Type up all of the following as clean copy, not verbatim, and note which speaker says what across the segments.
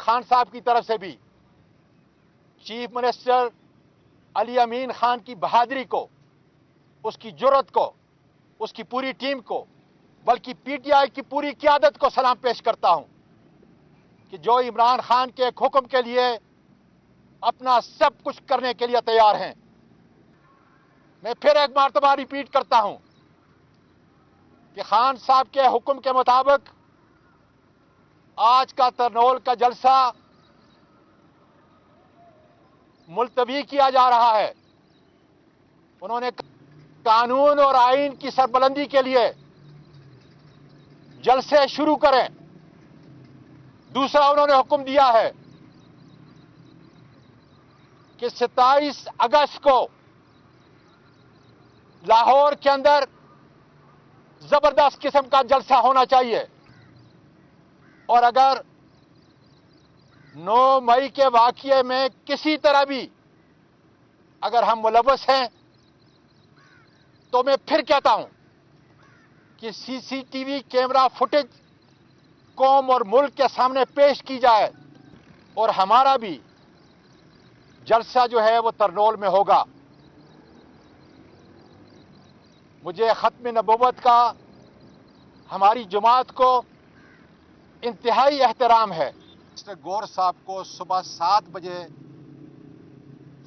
Speaker 1: خان صاحب کی طرف سے بھی چیف منسٹر علی امین خان کی بہادری کو، اس کی جرأت کو، اس کی پوری ٹیم کو، بلکہ پی ٹی آئی کی پوری قیادت کو سلام پیش کرتا ہوں کہ جو عمران خان کے ایک حکم کے لیے اپنا سب کچھ کرنے کے لیے تیار ہیں۔ میں پھر ایک مرتبہ ریپیٹ کرتا ہوں کہ خان صاحب کے حکم کے مطابق آج کا ترنول کا جلسہ ملتوی کیا جا رہا ہے۔ انہوں نے قانون اور آئین کی سربلندی کے لیے جلسے شروع کریں۔ دوسرا انہوں نے حکم دیا ہے کہ 27 اگست کو لاہور کے اندر زبردست قسم کا جلسہ ہونا چاہیے، اور اگر 9 مئی کے واقعے میں کسی طرح بھی اگر ہم ملوث ہیں تو میں پھر کہتا ہوں کہ C C T V camera footage قوم اور ملک کے سامنے پیش کی جائے، اور ہمارا بھی جلسہ جو ہے وہ ترنول میں ہوگا۔ مجھے ختم نبوت کا ہماری جماعت کو انتہائی احترام ہے۔ مسٹر گور صاحب کو صبح 7 بجے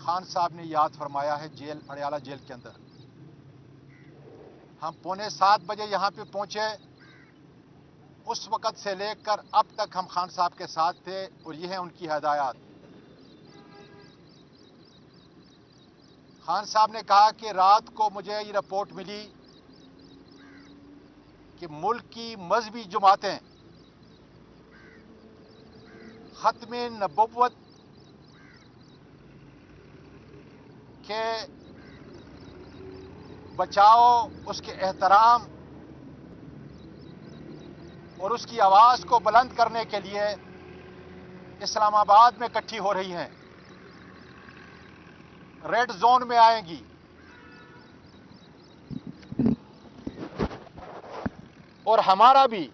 Speaker 1: خان صاحب نے یاد فرمایا ہے جیل، اڈیالہ جیل کے اندر۔ ہم 6:45 بجے یہاں پہ پہنچے، اس وقت سے لے کر اب تک ہم خان صاحب کے ساتھ تھے، اور یہ ہیں ان کی ہدایات۔ خان صاحب نے کہا کہ رات کو مجھے یہ رپورٹ ملی کہ ملک کی مذہبی جماعتیں ختم نبوت کے بچاؤ، اس کے احترام اور اس کی آواز کو بلند کرنے کے لیے اسلام آباد میں اکٹھی ہو رہی ہیں، ریڈ زون میں آئیں گی، اور ہمارا بھی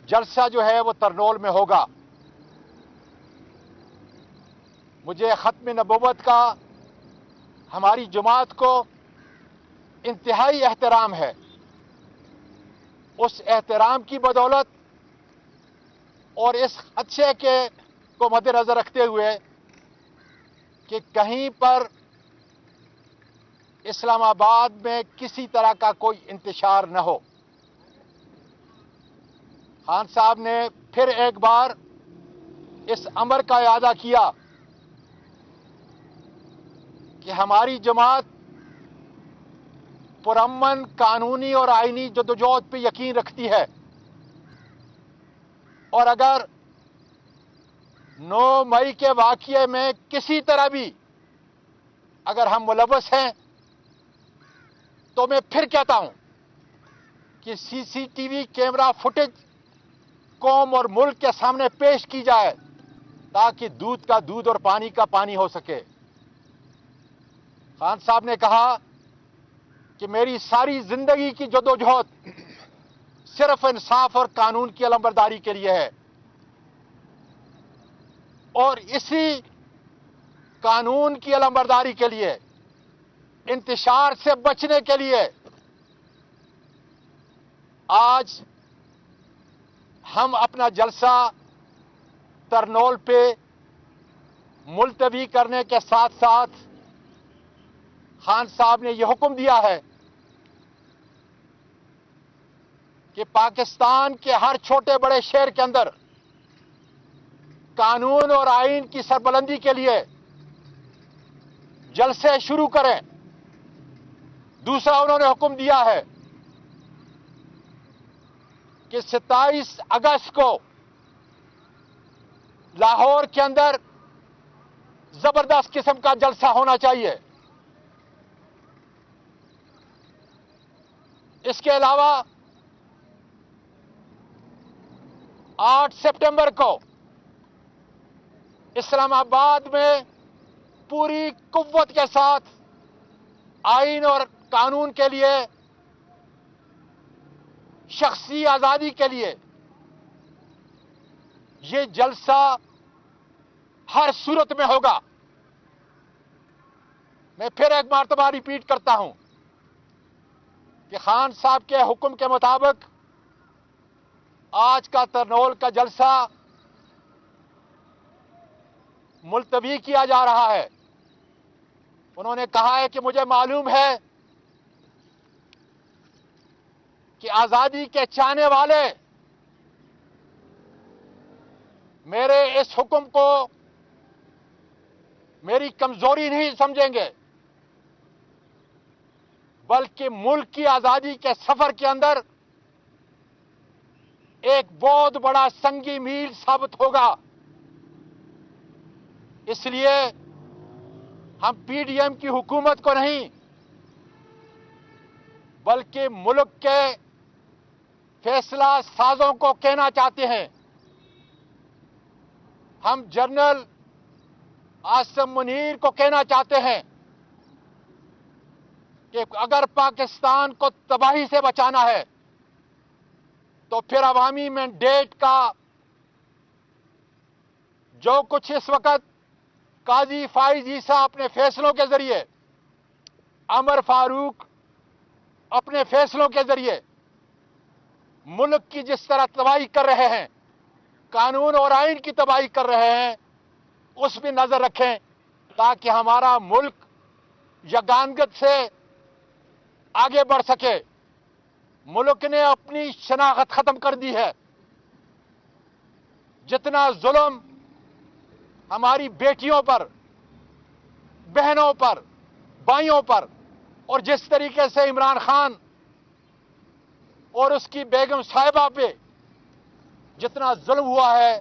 Speaker 1: جلسہ جو ہے وہ ترنول میں ہوگا۔ مجھے ختم نبوت کا ہماری جماعت کو انتہائی احترام ہے۔ اس احترام کی بدولت اور اس خدشے کو مد نظر رکھتے ہوئے کہ کہیں پر اسلام آباد میں کسی طرح کا کوئی انتشار نہ ہو، خان صاحب نے پھر ایک بار اس امر کا اعادہ کیا کہ ہماری جماعت پرامن قانونی اور آئینی جدوجہد پہ یقین رکھتی ہے، اور اگر 9 مئی کے واقعے میں کسی طرح بھی اگر ہم ملوث ہیں تو میں پھر کہتا ہوں کہ C C T V camera footage قوم اور ملک کے سامنے پیش کی جائے تاکہ دودھ کا دودھ اور پانی کا پانی ہو سکے۔ خان صاحب نے کہا کہ میری ساری زندگی کی جدوجہد صرف انصاف اور قانون کی علمبرداری کے لیے ہے، اور اسی قانون کی علمبرداری کے لیے، انتشار سے بچنے کے لیے آج ہم اپنا جلسہ ترنول پہ ملتوی کرنے کے ساتھ ساتھ خان صاحب نے یہ حکم دیا ہے کہ پاکستان کے ہر چھوٹے بڑے شہر کے اندر قانون اور آئین کی سربلندی کے لیے جلسے شروع کریں۔ دوسرا انہوں نے حکم دیا ہے کہ 27 اگست کو لاہور کے اندر زبردست قسم کا جلسہ ہونا چاہیے۔ اس کے علاوہ 8 سپٹمبر کو اسلام آباد میں پوری قوت کے ساتھ آئین اور قانون کے لیے، شخصی آزادی کے لیے یہ جلسہ ہر صورت میں ہوگا. میں پھر ایک مرتبہ ریپیٹ کرتا ہوں کہ خان صاحب کے حکم کے مطابق آج کا ترنول کا جلسہ ملتوی کیا جا رہا ہے. انہوں نے کہا ہے کہ مجھے معلوم ہے کہ آزادی کے چاہنے والے میرے اس حکم کو میری کمزوری نہیں سمجھیں گے، بلکہ ملک کی آزادی کے سفر کے اندر ایک بہت بڑا سنگی میل ثابت ہوگا. اس لیے ہم پی ڈی ایم کی حکومت کو نہیں بلکہ ملک کے فیصلہ سازوں کو کہنا چاہتے ہیں. ہم جنرل عاصم منیر کو کہنا چاہتے ہیں کہ اگر پاکستان کو تباہی سے بچانا ہے تو پھر عوامی مینڈیٹ کا جو کچھ اس وقت قاضی فائز عیسیٰ اپنے فیصلوں کے ذریعے، عمر فاروق اپنے فیصلوں کے ذریعے ملک کی جس طرح تباہی کر رہے ہیں، قانون اور آئین کی تباہی کر رہے ہیں، اس پہ نظر رکھیں تاکہ ہمارا ملک یگانگت سے آگے بڑھ سکے. ملک نے اپنی شناخت ختم کر دی ہے. جتنا ظلم ہماری بیٹیوں پر، بہنوں پر، بھائیوں پر، اور جس طریقے سے عمران خان اور اس کی بیگم صاحبہ پہ جتنا ظلم ہوا ہے،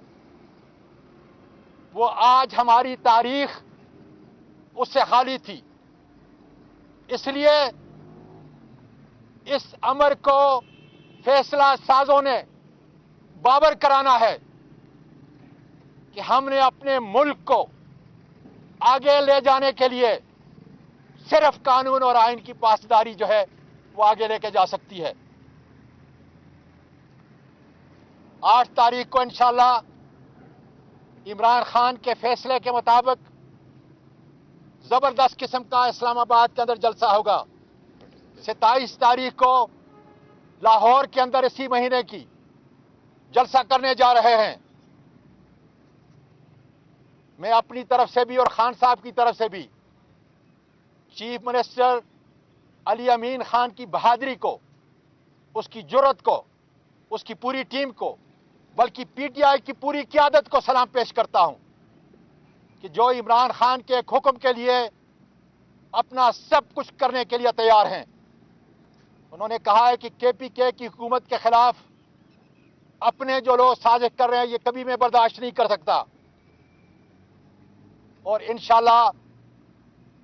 Speaker 1: وہ آج ہماری تاریخ اس سے خالی تھی. اس لیے اس امر کو فیصلہ سازوں نے بابر کرانا ہے کہ ہم نے اپنے ملک کو آگے لے جانے کے لیے صرف قانون اور آئین کی پاسداری جو ہے وہ آگے لے کے جا سکتی ہے. 8 تاریخ کو انشاءاللہ عمران خان کے فیصلے کے مطابق زبردست قسم کا اسلام آباد کے اندر جلسہ ہوگا. 27 تاریخ کو لاہور کے اندر اسی مہینے کی جلسہ کرنے جا رہے ہیں. میں اپنی طرف سے بھی اور خان صاحب کی طرف سے بھی چیف منسٹر علی امین خان کی بہادری کو، اس کی جرت کو، اس کی پوری ٹیم کو، بلکہ پی ٹی آئی کی پوری قیادت کو سلام پیش کرتا ہوں کہ جو عمران خان کے ایک حکم کے لیے اپنا سب کچھ کرنے کے لیے تیار ہیں. انہوں نے کہا ہے کہ کے پی کے کی حکومت کے خلاف اپنے جو لوگ سازش کر رہے ہیں یہ کبھی میں برداشت نہیں کر سکتا. اور انشاءاللہ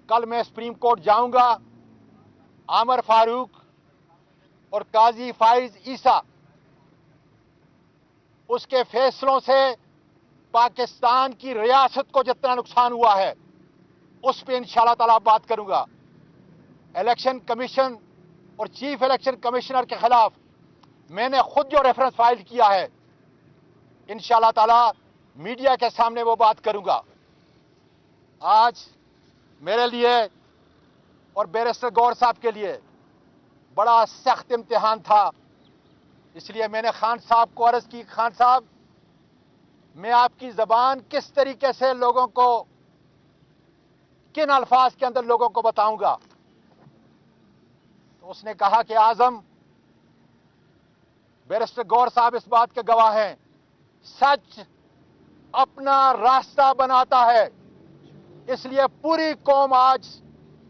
Speaker 1: کل میں سپریم کورٹ جاؤں گا. عامر فاروق اور قاضی فائز عیسیٰ اس کے فیصلوں سے پاکستان کی ریاست کو جتنا نقصان ہوا ہے اس پہ انشاءاللہ تعالیٰ بات کروں گا. الیکشن کمیشن اور چیف الیکشن کمشنر کے خلاف میں نے خود جو ریفرنس فائل کیا ہے انشاءاللہ تعالیٰ میڈیا کے سامنے وہ بات کروں گا. آج میرے لیے اور بیرسٹر گور صاحب کے لیے بڑا سخت امتحان تھا. اس لیے میں نے خان صاحب کو عرض کی، خان صاحب میں آپ کی زبان کس طریقے سے لوگوں کو، کن الفاظ کے اندر لوگوں کو بتاؤں گا. تو اس نے کہا کہ اعظم، بیرسٹر گور صاحب اس بات کے گواہ ہیں، سچ اپنا راستہ بناتا ہے. اس لیے پوری قوم آج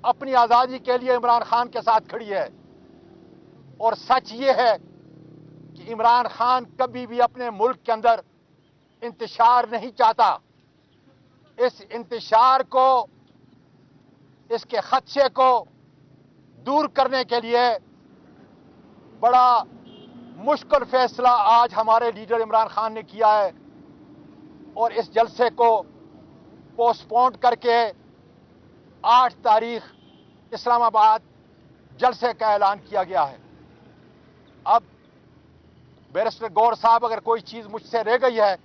Speaker 1: اپنی آزادی کے لیے عمران خان کے ساتھ کھڑی ہے. اور سچ یہ ہے کہ عمران خان کبھی بھی اپنے ملک کے اندر انتشار نہیں چاہتا. اس انتشار کو، اس کے خدشے کو دور کرنے کے لیے بڑا مشکل فیصلہ آج ہمارے لیڈر عمران خان نے کیا ہے اور اس جلسے کو پوسٹ پون کر کے 8 تاریخ اسلام آباد جلسے کا اعلان کیا گیا ہے. اب بیرسٹر گور صاحب اگر کوئی چیز مجھ سے رہ گئی ہے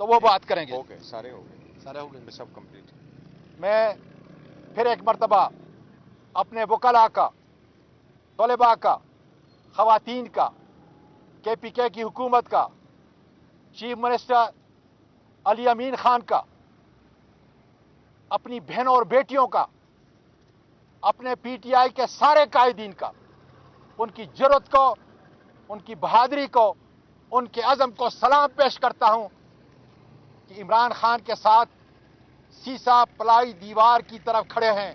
Speaker 1: تو وہ بات کریں گے.
Speaker 2: ہو گئے سارے
Speaker 1: ہو گئے.
Speaker 2: سب کمپلیٹ.
Speaker 1: میں پھر ایک مرتبہ اپنے وکلاء کا، طلباء کا، خواتین کا، کے پی کے کی حکومت کا، چیف منسٹر علی امین خان کا، اپنی بہنوں اور بیٹیوں کا، اپنے پی ٹی آئی کے سارے قائدین کا، ان کی جرأت کو، ان کی بہادری کو، ان کے عزم کو سلام پیش کرتا ہوں کہ عمران خان کے ساتھ سیسا پلائی دیوار کی طرف کھڑے ہیں